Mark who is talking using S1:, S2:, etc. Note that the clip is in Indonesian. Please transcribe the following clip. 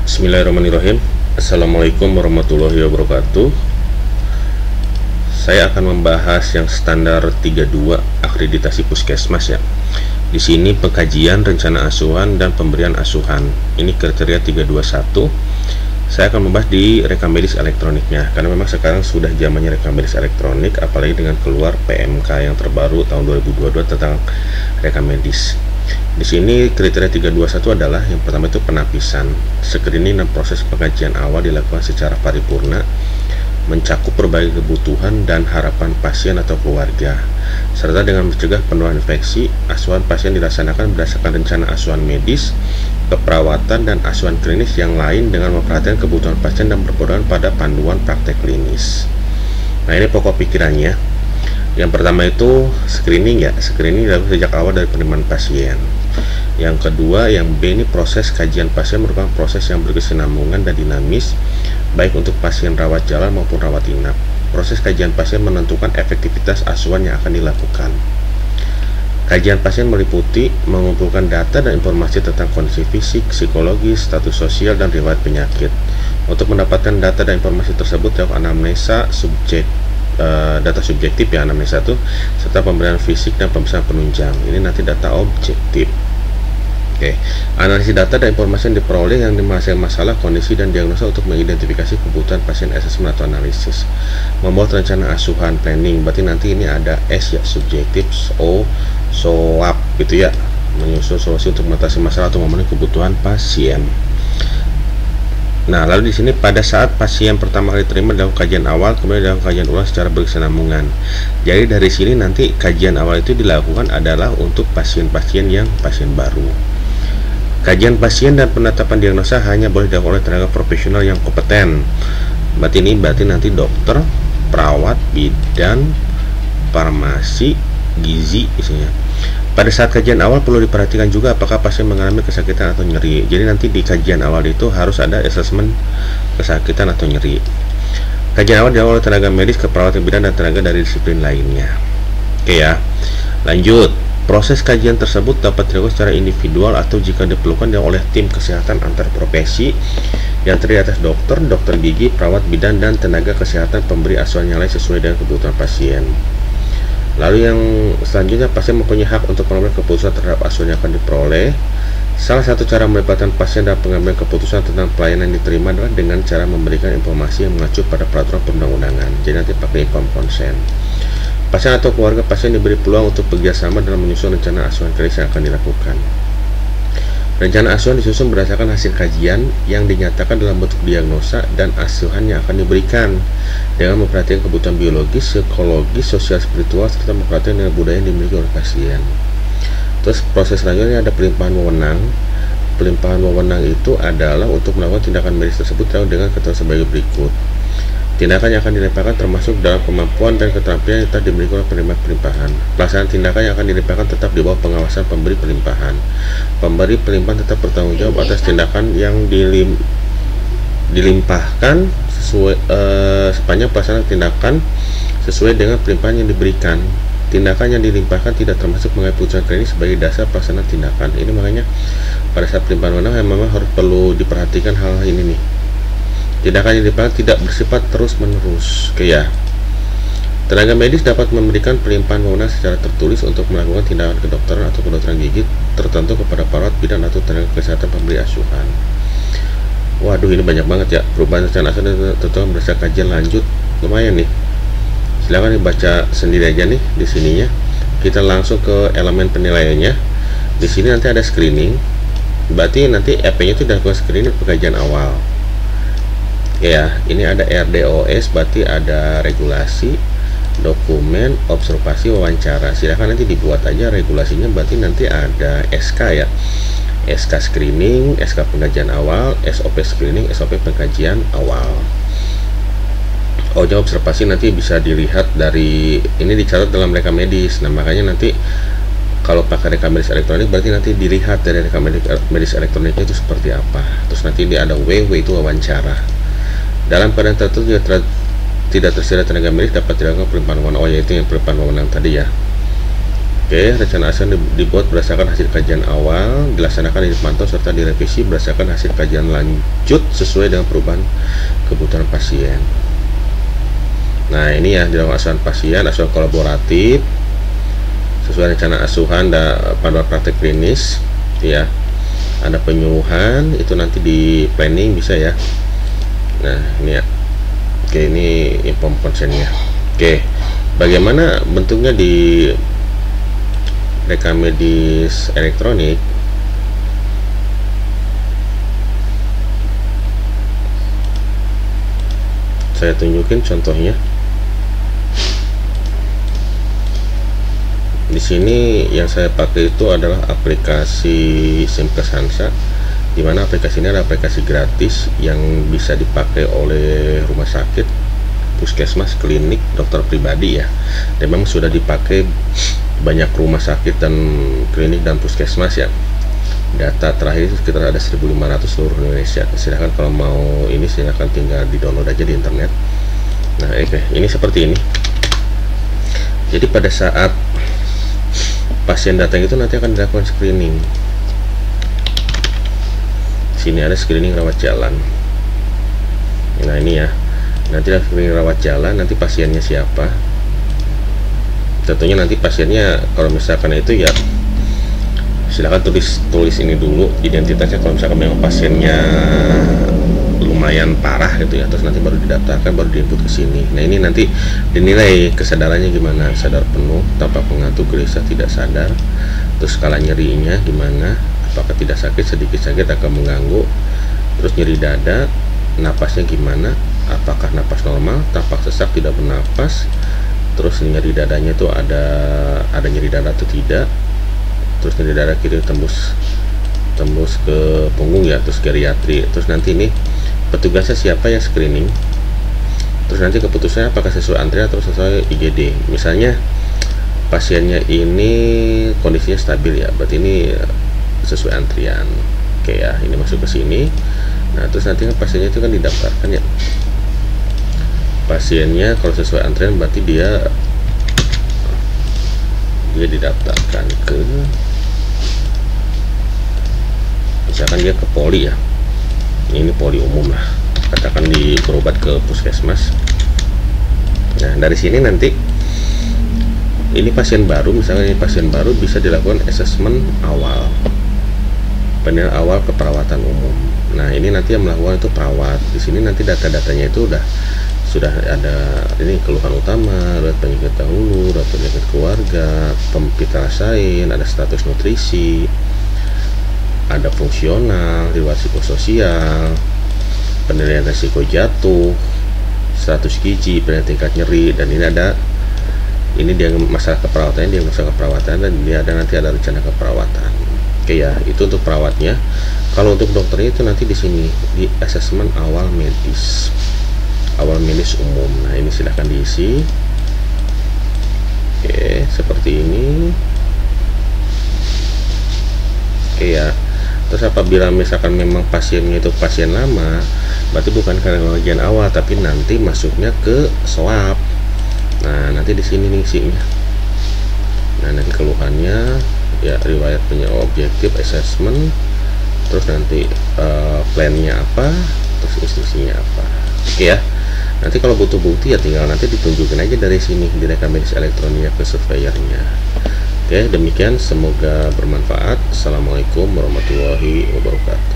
S1: Bismillahirrahmanirrahim. Assalamualaikum warahmatullahi wabarakatuh. Saya akan membahas yang standar 32 akreditasi puskesmas ya. Di sini pengkajian rencana asuhan dan pemberian asuhan. Ini kriteria 321. Saya akan membahas di rekam medis elektroniknya karena memang sekarang sudah zamannya rekam medis elektronik, apalagi dengan keluar PMK yang terbaru tahun 2022 tentang rekam medis. Di sini kriteria 321 adalah yang pertama itu penapisan. Screening dan proses pengkajian awal dilakukan secara paripurna, mencakup berbagai kebutuhan dan harapan pasien atau keluarga, serta dengan mencegah penularan infeksi. Asuhan pasien dilaksanakan berdasarkan rencana asuhan medis, keperawatan, dan asuhan klinis yang lain dengan memperhatikan kebutuhan pasien dan berpedoman pada panduan praktek klinis. Nah, ini pokok pikirannya. Yang pertama itu screening ya, screening dilakukan sejak awal dari penerimaan pasien. Yang kedua, yang B ini proses kajian pasien merupakan proses yang berkesinambungan dan dinamis, baik untuk pasien rawat jalan maupun rawat inap. Proses kajian pasien menentukan efektivitas asuhan yang akan dilakukan. Kajian pasien meliputi mengumpulkan data dan informasi tentang kondisi fisik, psikologis, status sosial, dan riwayat penyakit. Untuk mendapatkan data dan informasi tersebut, dilakukan anamnesa data subjektif ya, anamnesa itu, serta pemberian fisik dan pemeriksaan penunjang. Ini nanti data objektif. Oke, analisis data dan informasi yang diperoleh yang dimaksud masalah, kondisi, dan diagnosa untuk mengidentifikasi kebutuhan pasien, asesmen atau analisis. Membuat rencana asuhan planning, berarti nanti ini ada S ya, subjektif, O, SOAP gitu ya, menyusun solusi untuk mengatasi masalah atau memenuhi kebutuhan pasien. Nah, lalu di sini pada saat pasien pertama kali terima dalam kajian awal, kemudian dalam kajian ulang secara berkesinambungan. Jadi dari sini nanti kajian awal itu dilakukan adalah untuk pasien-pasien yang pasien baru. Kajian pasien dan penetapan diagnosa hanya boleh dilakukan oleh tenaga profesional yang kompeten. Berarti nanti dokter, perawat, bidan, farmasi, gizi isinya. Pada saat kajian awal perlu diperhatikan juga apakah pasien mengalami kesakitan atau nyeri. Jadi nanti di kajian awal itu harus ada asesmen kesakitan atau nyeri. Kajian awal dilakukan oleh tenaga medis, keperawatan bidan, dan tenaga dari disiplin lainnya. Oke ya, lanjut. Proses kajian tersebut dapat dilakukan secara individual atau jika diperlukan oleh tim kesehatan antar profesi yang terdiri atas dokter, dokter gigi, perawat bidan, dan tenaga kesehatan pemberi asuhan yang lain sesuai dengan kebutuhan pasien. Lalu yang selanjutnya, pasien mempunyai hak untuk mengambil keputusan terhadap asuhan yang akan diperoleh. Salah satu cara melibatkan pasien dalam pengambilan keputusan tentang pelayanan yang diterima adalah dengan cara memberikan informasi yang mengacu pada peraturan perundang-undangan. Jadi nanti pakai informed consent. Pasien atau keluarga pasien diberi peluang untuk bekerjasama dalam menyusun rencana asuhan klinis yang akan dilakukan. Rencana asuhan disusun berdasarkan hasil kajian yang dinyatakan dalam bentuk diagnosa dan asuhan yang akan diberikan dengan memperhatikan kebutuhan biologis, psikologis, sosial, spiritual, serta memperhatikan dengan budaya yang dimiliki oleh pasien. Terus proses selanjutnya ada pelimpahan wewenang. Pelimpahan wewenang itu adalah untuk melakukan tindakan medis tersebut dengan ketentuan sebagai berikut. Tindakan yang akan dilimpahkan termasuk dalam kemampuan dan keterampilan yang telah dimiliki oleh penerima pelimpahan. Pelaksanaan tindakan yang akan dilimpahkan tetap di bawah pengawasan pemberi pelimpahan. Pemberi pelimpahan tetap bertanggung jawab atas tindakan yang dilimpahkan sepanjang pelaksanaan tindakan sesuai dengan pelimpahan yang diberikan. Tindakan yang dilimpahkan tidak termasuk mengambil keputusan klinis sebagai dasar pelaksanaan tindakan. Ini makanya pada saat pelimpahan wewenang memang harus perlu diperhatikan hal ini nih. Tindakan yang dilimpahkan tidak bersifat terus-menerus. Oke ya. Tenaga medis dapat memberikan pelimpahan wewenang secara tertulis untuk melakukan tindakan kedokteran atau kedokteran gigi tertentu kepada perawat bidan atau tenaga kesehatan pemberi asuhan. Waduh, ini banyak banget ya. Perubahan rencana asuhan tentu berdasarkan kajian lanjut. Lumayan nih. Silakan dibaca sendiri aja nih di sininya. Kita langsung ke elemen penilaiannya. Di sini nanti ada screening. Berarti nanti EP-nya itu dilakukan screening pengkajian awal. Ya, ini ada RDOS, berarti ada regulasi, dokumen, observasi, wawancara. Silahkan nanti dibuat aja regulasinya, berarti nanti ada SK ya, SK screening, SK pengkajian awal, SOP screening, SOP pengkajian awal. Observasi nanti bisa dilihat dari ini, dicatat dalam rekam medis. Nah, makanya nanti kalau pakai rekam medis elektronik berarti nanti dilihat dari rekam medis elektroniknya itu seperti apa. Terus nanti ini ada WW, itu wawancara. Dalam keadaan tertentu tidak tersedia tenaga medis dapat dilakukan pelimpahan wewenang. Oh ya, itu yang pelimpahan wewenang tadi ya. Oke, rencana asuhan dibuat berdasarkan hasil kajian awal, dilaksanakan, dipantau, serta direvisi berdasarkan hasil kajian lanjut sesuai dengan perubahan kebutuhan pasien. Nah, ini ya dilakukan asuhan pasien, asuhan kolaboratif sesuai rencana asuhan dan panduan praktek klinis ya. Ada penyuluhan, itu nanti di planning bisa ya. Nah, ini ya. Oke, ini info konsennya. Oke, bagaimana bentuknya di rekam medis elektronik? Saya tunjukin contohnya. Di sini yang saya pakai itu adalah aplikasi Simkes Hansa, di mana aplikasi ini adalah aplikasi gratis yang bisa dipakai oleh rumah sakit, puskesmas, klinik, dokter pribadi ya. Dan memang sudah dipakai banyak rumah sakit dan klinik dan puskesmas ya. Data terakhir itu sekitar ada 1.500 seluruh Indonesia. Silahkan kalau mau ini silahkan tinggal di download aja di internet. Nah, oke, ini seperti ini. Jadi pada saat pasien datang itu nanti akan dilakukan screening. Sini ada screening rawat jalan. Nah, ini ya. Nanti screening rawat jalan, nanti pasiennya siapa? Tentunya nanti pasiennya kalau misalkan itu ya silahkan tulis ini dulu identitasnya. Kalau misalkan memang pasiennya lumayan parah gitu ya, terus nanti baru didaftarkan, baru diinput ke sini. Nah, ini nanti dinilai kesadarannya gimana, sadar penuh, tanpa pengantuk, gelisah, tidak sadar, terus skala nyerinya gimana, apakah tidak sakit, sedikit sakit, akan mengganggu, terus nyeri dada, napasnya gimana, apakah napas normal, tampak sesak, tidak bernapas, terus nyeri dadanya itu ada nyeri dada atau tidak, terus nyeri dada kiri tembus ke punggung ya, terus geriatri, terus nanti ini petugasnya siapa yang screening, terus nanti keputusannya apakah sesuai antrian atau sesuai IGD. Misalnya pasiennya ini kondisinya stabil ya, berarti ini sesuai antrian. Oke ya, ini masuk ke sini. Nah, terus nanti kan pasiennya itu kan didaftarkan ya. Pasiennya kalau sesuai antrian berarti dia didaftarkan ke, misalkan dia ke poli ya, ini poli umum lah, katakan berobat ke puskesmas. Nah, dari sini nanti ini pasien baru, misalnya ini pasien baru, bisa dilakukan asesmen awal, penilaian awal keperawatan umum. Nah, ini nanti yang melakukan itu perawat. Di sini nanti data-datanya itu sudah ada, ini keluhan utama, riwayat penyakit dahulu, riwayat penyakit keluarga, pita rasain, ada status nutrisi, ada fungsional, riwayat psikososial, penilaian risiko jatuh, status gizi, penilaian tingkat nyeri, dan ini dia masalah keperawatannya, dia masalah keperawatan, dan dia nanti ada rencana keperawatan. Oke ya, itu untuk perawatnya. Kalau untuk dokternya itu nanti di sini di asesmen awal medis umum. Nah, ini silahkan diisi. Oke, seperti ini. Oke ya. Terus apabila misalkan memang pasiennya itu pasien lama, berarti bukan karena bagian awal, tapi nanti masuknya ke swab. Nah, nanti di sini nih isinya. Nah, nanti keluhannya ya, riwayat penyakit objektif, assessment, terus nanti plannya apa, terus instruksinya apa. Oke ya. Nanti kalau butuh bukti ya tinggal nanti ditunjukin aja dari sini di rekam medis elektroniknya ke surveyornya. Oke, demikian, semoga bermanfaat. Assalamualaikum warahmatullahi wabarakatuh.